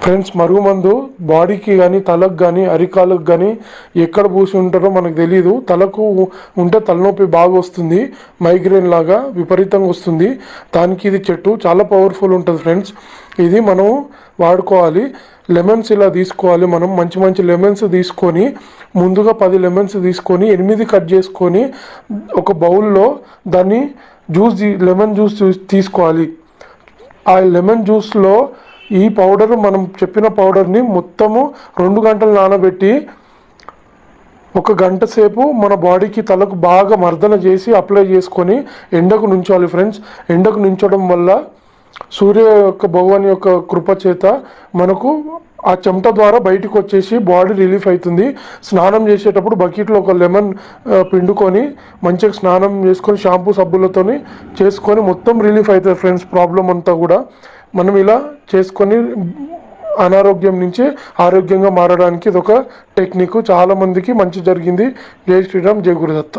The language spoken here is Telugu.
ఫ్రెండ్స్, మరుగుమందు బాడీకి కానీ తలకు కానీ అరికాలకు కానీ ఎక్కడ పూసి ఉంటారో మనకు తెలియదు. తలకు ఉంటే తలనొప్పి బాగా వస్తుంది, మైగ్రేన్ లాగా విపరీతంగా వస్తుంది. దానికి ఇది చెట్టు చాలా పవర్ఫుల్ ఉంటుంది ఫ్రెండ్స్. ఇది మనం వాడుకోవాలి. లెమన్స్ ఇలా తీసుకోవాలి. మనం మంచి మంచి లెమన్స్ తీసుకొని ముందుగా 10 లెమన్స్ తీసుకొని 8 కట్ చేసుకొని ఒక బౌల్లో దాన్ని లెమన్ జ్యూస్ తీసుకోవాలి. ఆ లెమన్ జ్యూస్లో ఈ పౌడర్, మనం చెప్పిన పౌడర్ని మొత్తము 2 గంటలు నానబెట్టి 1 గంట సేపు మన బాడీకి తలకు బాగా మర్దన చేసి అప్లై చేసుకొని ఎండకు నుంచోవాలి ఫ్రెండ్స్. ఎండకు నుంచోవడం వల్ల సూర్య యొక్క భగవాన్ యొక్క కృప చేత మనకు ఆ చెమట ద్వారా బయటకు వచ్చేసి బాడీ రిలీఫ్ అవుతుంది. స్నానం చేసేటప్పుడు బకెట్లో ఒక లెమన్ పిండుకొని మంచిగా స్నానం చేసుకొని షాంపూ సబ్బులతో చేసుకొని మొత్తం రిలీఫ్ అవుతుంది ఫ్రెండ్స్. ప్రాబ్లం అంతా కూడా మనం ఇలా చేసుకొని అనారోగ్యం నుంచి ఆరోగ్యంగా మారడానికి ఇదొక టెక్నిక్. చాలామందికి మంచి జరిగింది. జై శ్రీరామ్, జై గురుదత్త.